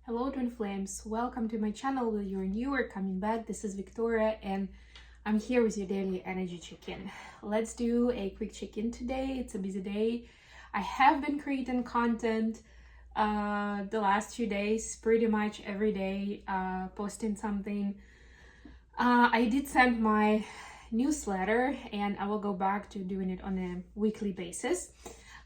Hello twin flames, welcome to my channel. If you're new or coming back, this is Victoria and I'm here with your daily energy check-in. Let's do a quick check-in today. It's a busy day. I have been creating content the last few days, pretty much every day, posting something. I did send my newsletter and I will go back to doing it on a weekly basis.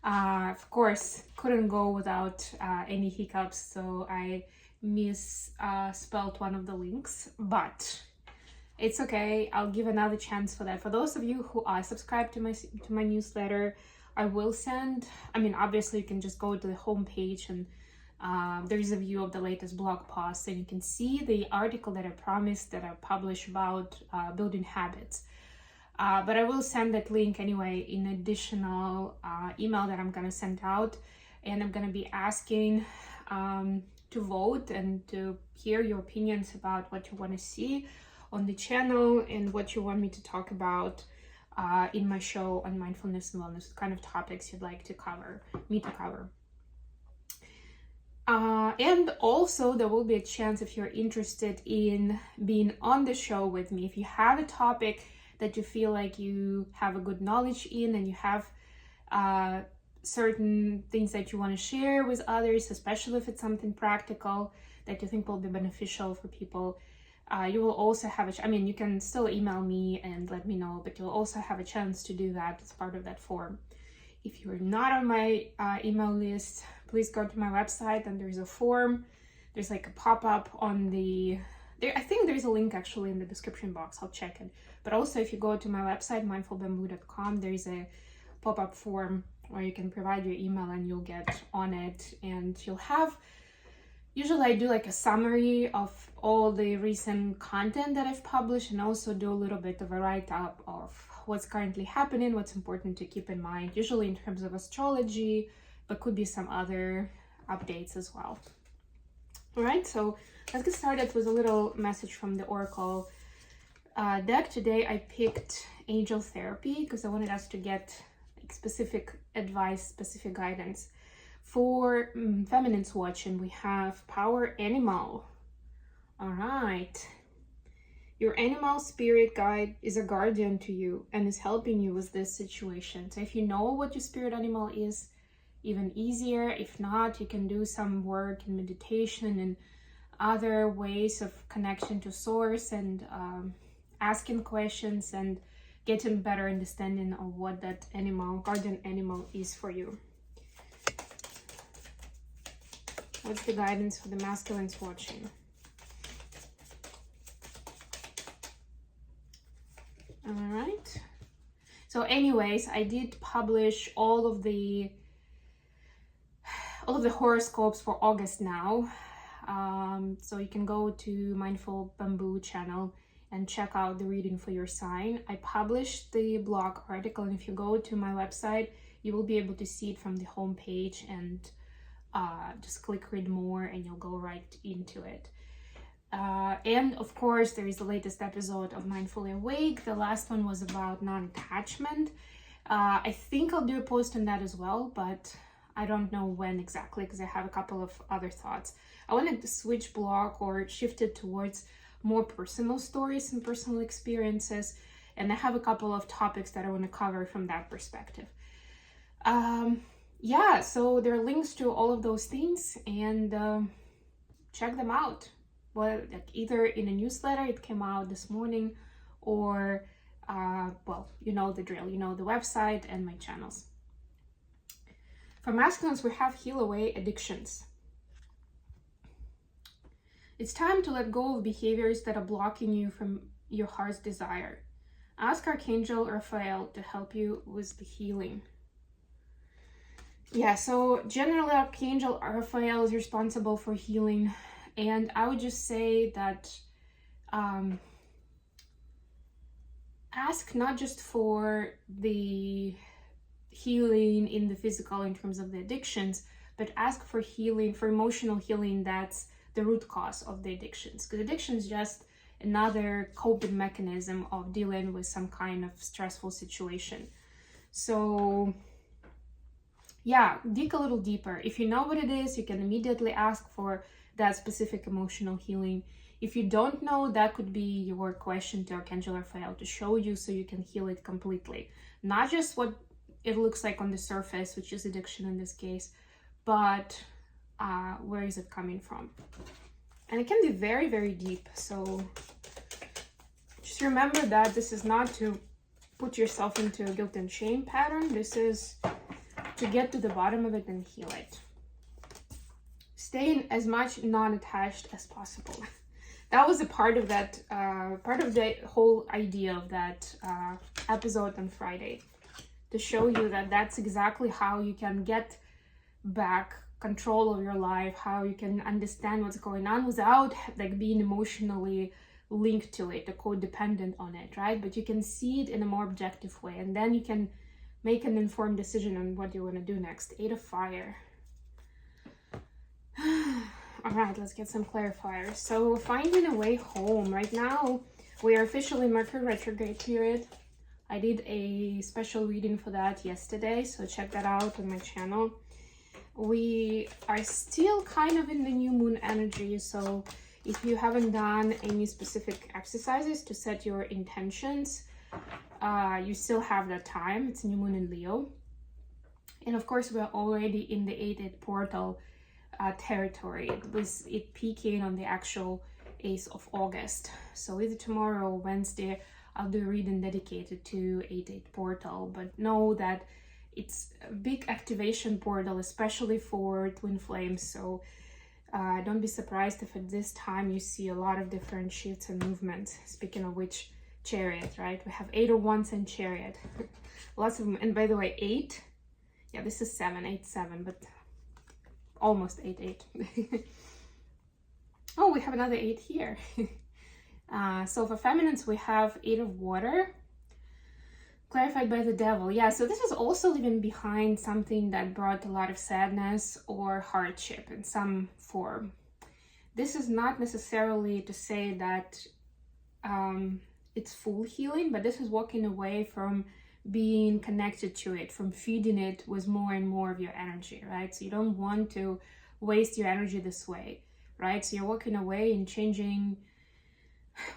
Of course, couldn't go without any hiccups, so I misspelled one of the links, but it's okay. I'll give another chance for that. For those of you who are subscribed to my newsletter, I will send. Obviously, you can just go to the homepage and there is a view of the latest blog post, and you can see the article that I promised that I publish about building habits. But I will send that link anyway in additional email that I'm gonna send out, and I'm gonna be asking to vote and to hear your opinions about what you want to see on the channel and what you want me to talk about in my show on mindfulness and wellness, kind of topics you'd like to cover. And also there will be a chance, if you're interested in being on the show with me, if you have a topic that you feel like you have a good knowledge in and you have certain things that you want to share with others, especially if it's something practical that you think will be beneficial for people, you will also have you can still email me and let me know, but you'll also have a chance to do that as part of that form. If you're not on my email list, please go to my website and there's a form. There's like a pop-up on the I think there's a link actually in the description box. I'll check it. But also if you go to my website, mindfulbamboo.com, there's a pop-up form where you can provide your email and you'll get on it, and you'll have, usually I do like a summary of all the recent content that I've published, and also do a little bit of a write-up of what's currently happening, what's important to keep in mind, usually in terms of astrology, but could be some other updates as well. All right, so let's get started with a little message from the Oracle deck. Today I picked Angel Therapy because I wanted us to get specific advice, specific guidance. For feminines watching, we have Power Animal. All right. Your animal spirit guide is a guardian to you and is helping you with this situation. So if you know what your spirit animal is, even easier. If not, you can do some work in meditation and other ways of connection to source and asking questions and getting better understanding of what that animal, guardian animal, is for you. What's the guidance for the masculines watching? All right. So anyways, I did publish all of the horoscopes for August now. So you can go to Mindful Bamboo channel and check out the reading for your sign. I published the blog article, and if you go to my website, you will be able to see it from the home page and just click read more and you'll go right into it. And of course, there is the latest episode of Mindfully Awake. The last one was about non-attachment. I think I'll do a post on that as well, but I don't know when exactly because I have a couple of other thoughts. I wanted to switch blog or shift it towards more personal stories and personal experiences, and I have a couple of topics that I want to cover from that perspective. Yeah, so there are links to all of those things, and check them out. Well, like either in a newsletter, it came out this morning, or well, you know the drill, you know the website and my channels. For masculines, we have Heal Away Addictions. It's time to let go of behaviors that are blocking you from your heart's desire. Ask Archangel Raphael to help you with the healing. Yeah, so generally Archangel Raphael is responsible for healing, and I would just say that ask not just for the healing in the physical in terms of the addictions, but ask for healing, for emotional healing that's the root cause of the addictions, because addiction is just another coping mechanism of dealing with some kind of stressful situation. So yeah, dig a little deeper. If you know what it is, you can immediately ask for that specific emotional healing. If you don't know, that could be your question to Archangel Raphael to show you so you can heal it completely. Not just what it looks like on the surface, which is addiction in this case, but where is it coming from? And it can be very, very deep. So just remember that this is not to put yourself into a guilt and shame pattern. This is to get to the bottom of it and heal it. Stay as much non-attached as possible. That was a part of that, part of the whole idea of that episode on Friday, to show you that that's exactly how you can get back control of your life, how you can understand what's going on without like being emotionally linked to it or codependent on it, right? But you can see it in a more objective way, and then you can make an informed decision on what you want to do next. 8 of Fire. All right, let's get some clarifiers. So finding a way home. Right now, we are officially in Mercury retrograde period. I did a special reading for that yesterday, so check that out on my channel. We are still kind of in the new moon energy, so if you haven't done any specific exercises to set your intentions, you still have that time. It's new moon in Leo. And of course, we're already in the 8-8 portal territory, with it peaking on the actual 8th of August. So either tomorrow or Wednesday, I'll do a reading dedicated to 8-8 portal, but know that it's a big activation portal, especially for twin flames. So don't be surprised if at this time you see a lot of different shifts and movements. Speaking of which, Chariot, right? We have 8 of Wands and Chariot. Lots of them. And by the way, 8, yeah, this is 7, 8, 7, but almost 8, 8. Oh, we have another 8 here. So for feminines, we have 8 of Water, clarified by the Devil. Yeah, so this is also leaving behind something that brought a lot of sadness or hardship in some form. This is not necessarily to say that it's full healing, but this is walking away from being connected to it, from feeding it with more and more of your energy, right? So you don't want to waste your energy this way, right? So you're walking away and changing,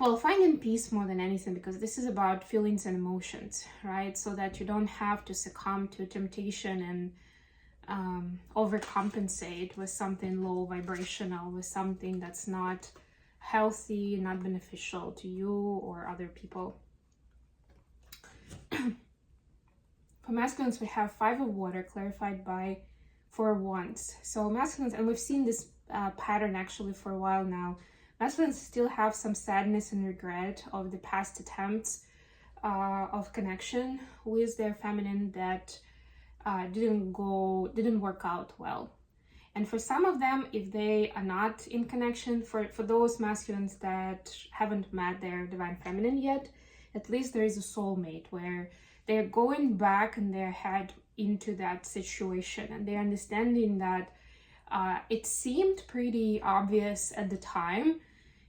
well, finding peace more than anything, because this is about feelings and emotions, right? So that you don't have to succumb to temptation and overcompensate with something low vibrational, with something that's not healthy, not beneficial to you or other people. For masculines, we have 5 of Water, clarified by 4 of Wands. So masculines, and we've seen this pattern actually for a while now, masculines still have some sadness and regret of the past attempts of connection with their feminine that didn't work out well. And for some of them, if they are not in connection, for those masculines that haven't met their divine feminine yet, at least there is a soulmate where they're going back in their head into that situation, and they're understanding that it seemed pretty obvious at the time.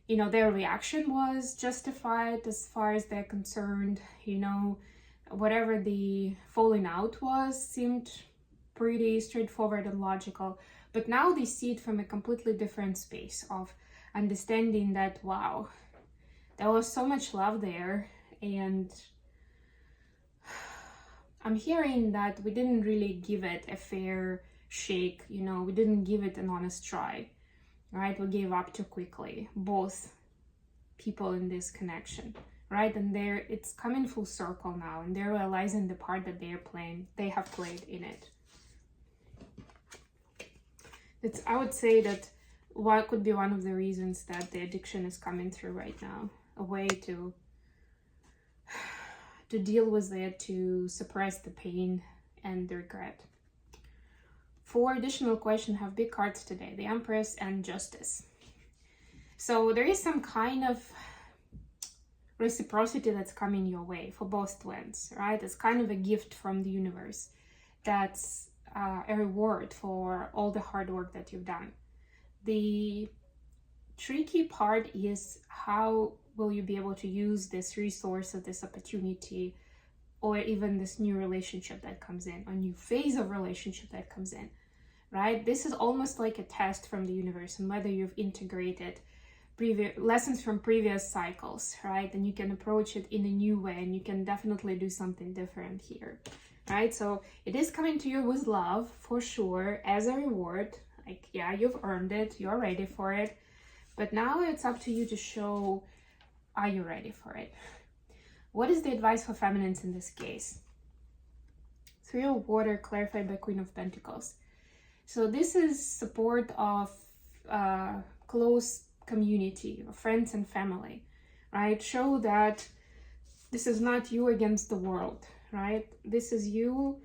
You know, their reaction was justified as far as they're concerned. You know, whatever the falling out was seemed pretty straightforward and logical. But now they see it from a completely different space of understanding that, wow, there was so much love there. And I'm hearing that we didn't really give it a fair shake, you know, we didn't give it an honest try, right? We gave up too quickly, both people in this connection, right? And it's coming full circle now, and they're realizing the part that they have played in it. I would say that what could be one of the reasons that the addiction is coming through right now, a way to deal with it, to suppress the pain and the regret. 4 additional questions have big cards today, the Empress and Justice. So there is some kind of reciprocity that's coming your way for both twins, right? It's kind of a gift from the universe. That's a reward for all the hard work that you've done. The tricky part is, how will you be able to use this resource or this opportunity or even this new relationship that comes in, or new phase of relationship that comes in, right? This is almost like a test from the universe, and whether you've integrated previous lessons from previous cycles, right? And you can approach it in a new way, and you can definitely do something different here, right? So it is coming to you with love, for sure, as a reward. Like, yeah, you've earned it, you're ready for it. But now it's up to you to show, are you ready for it? What is the advice for feminines in this case? Three of Water, clarified by Queen of Pentacles. So this is support of close community, of friends and family, right? Show that this is not you against the world, right? This is you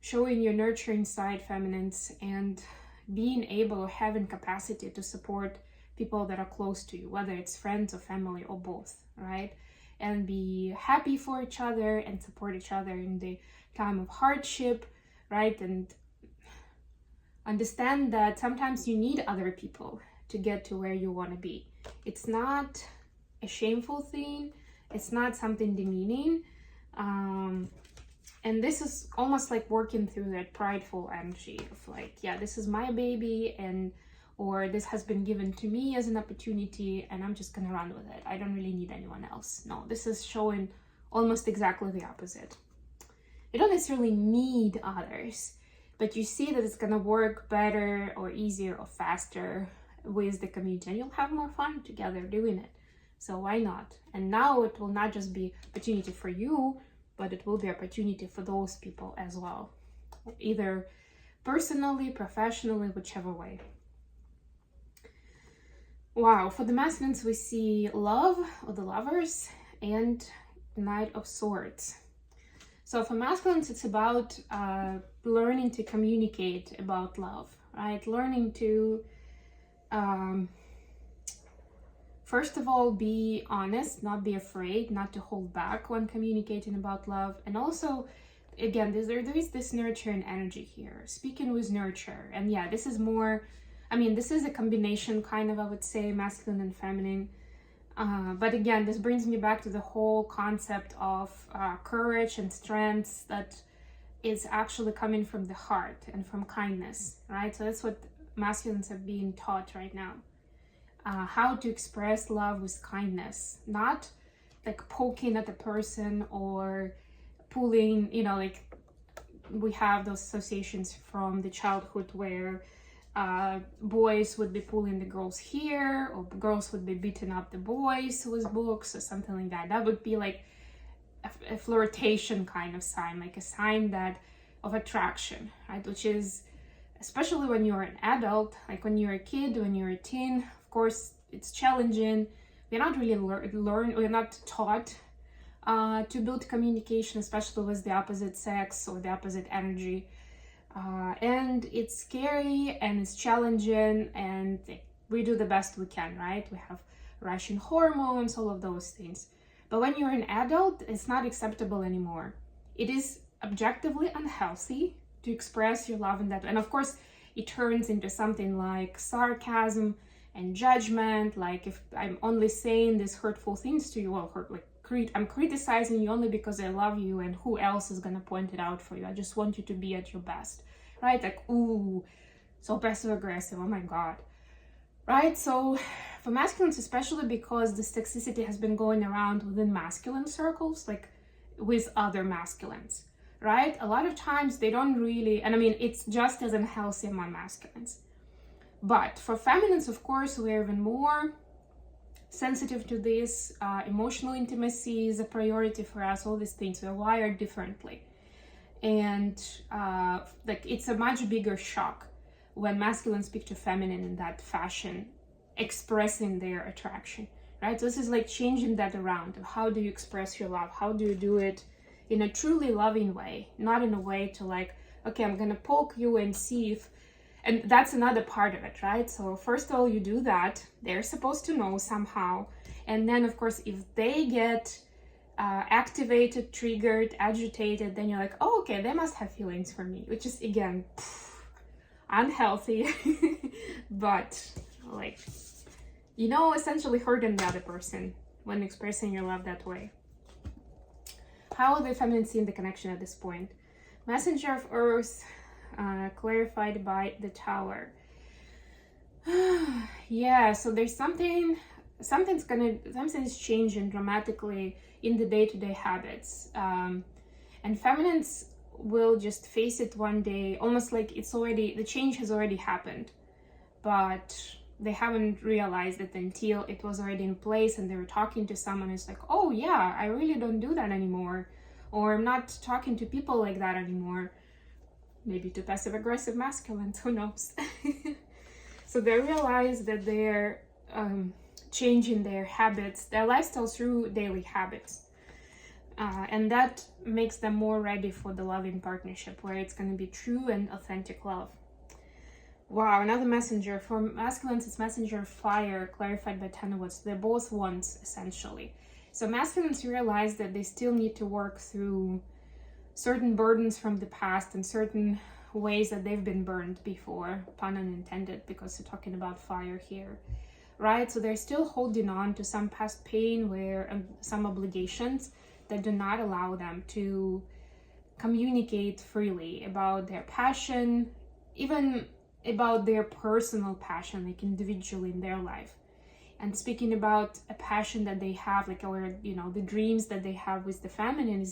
showing your nurturing side, feminines, and being able, having capacity to support people that are close to you, whether it's friends or family or both, right? And be happy for each other and support each other in the time of hardship, right? And understand that sometimes you need other people to get to where you want to be. It's not a shameful thing. It's not something demeaning. And this is almost like working through that prideful energy of like, yeah, this is my baby, and or this has been given to me as an opportunity and I'm just gonna run with it. I don't really need anyone else. No, this is showing almost exactly the opposite. You don't necessarily need others, but you see that it's gonna work better or easier or faster with the community, and you'll have more fun together doing it. So why not? And now it will not just be opportunity for you, but it will be opportunity for those people as well, either personally, professionally, whichever way. Wow, for the masculines, we see love, or the Lovers, and Knight of Swords. So for masculines, it's about learning to communicate about love, right? Learning to, first of all, be honest, not be afraid, not to hold back when communicating about love. And also, again, there is this nurturing energy here, speaking with nurture. And yeah, this is more, I mean, this is a combination kind of, I would say, masculine and feminine. But again, this brings me back to the whole concept of courage and strength that is actually coming from the heart and from kindness, right? So that's what masculines are being taught right now. How to express love with kindness, not like poking at the person or pulling, you know, like we have those associations from the childhood where boys would be pulling the girls here, or girls would be beating up the boys with books or something like that. That would be like a flirtation kind of sign, like a sign that of attraction, right? Which is, especially when you're an adult, like when you're a kid, when you're a teen, of course, it's challenging. We're not really we're not taught to build communication, especially with the opposite sex or the opposite energy. And it's scary and it's challenging, and we do the best we can, right? We have rushing hormones, all of those things. But when you're an adult, it's not acceptable anymore. It is objectively unhealthy to express your love in that way. And of course, it turns into something like sarcasm and judgment. Like, if I'm only saying these hurtful things to you, well, I'm criticizing you only because I love you, and who else is gonna point it out for you? I just want you to be at your best, right? Like, ooh, so passive aggressive, oh my God, right? So for masculines, especially because this toxicity has been going around within masculine circles, like with other masculines, right? A lot of times they don't really, and I mean, it's just as unhealthy among masculines. But for feminines, of course, we're even more sensitive to this. Emotional intimacy is a priority for us, all these things. We're wired differently. And like, it's a much bigger shock when masculine speak to feminine in that fashion, expressing their attraction, right? So this is like changing that around. How do you express your love? How do you do it in a truly loving way, not in a way to like, okay, I'm gonna poke you and see if, and that's another part of it, right? So first of all, you do that. They're supposed to know somehow. And then, of course, if they get activated, triggered, agitated, then you're like, oh, okay, they must have feelings for me, which is, again, unhealthy. But, like, you know, essentially hurting the other person when expressing your love that way. How are the feminine seeing the connection at this point? Messenger of Earth, clarified by the Tower. Yeah, so there's something's changing dramatically in the day-to-day habits, and feminines will just face it one day, almost like the change has already happened, but they haven't realized it until it was already in place and they were talking to someone who's like, oh yeah, I really don't do that anymore, or I'm not talking to people like that anymore. Maybe to passive-aggressive masculines, who knows? So they realize that they're changing their habits, their lifestyle through daily habits. And that makes them more ready for the loving partnership where it's going to be true and authentic love. Wow, another messenger. For masculines, it's messenger of fire, clarified by Ten of Wands. They're both wands, essentially. So masculines realize that they still need to work through certain burdens from the past and certain ways that they've been burned before, pun unintended, because we're talking about fire here, right? So they're still holding on to some past pain some obligations that do not allow them to communicate freely about their passion, even about their personal passion, like individually in their life. And speaking about a passion that they have, like, or, you know, the dreams that they have with the feminine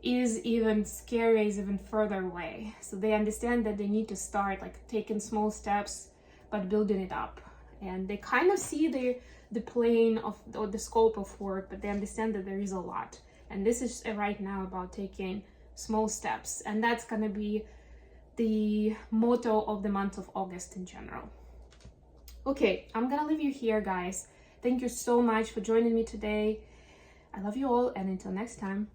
is even scary, is even further away. So they understand that they need to start, like, taking small steps, but building it up. And they kind of see the plane of, or the scope of work, but they understand that there is a lot. And this is right now about taking small steps. And that's going to be the motto of the month of August in general. Okay, I'm gonna leave you here, guys. Thank you so much for joining me today. I love you all, and until next time.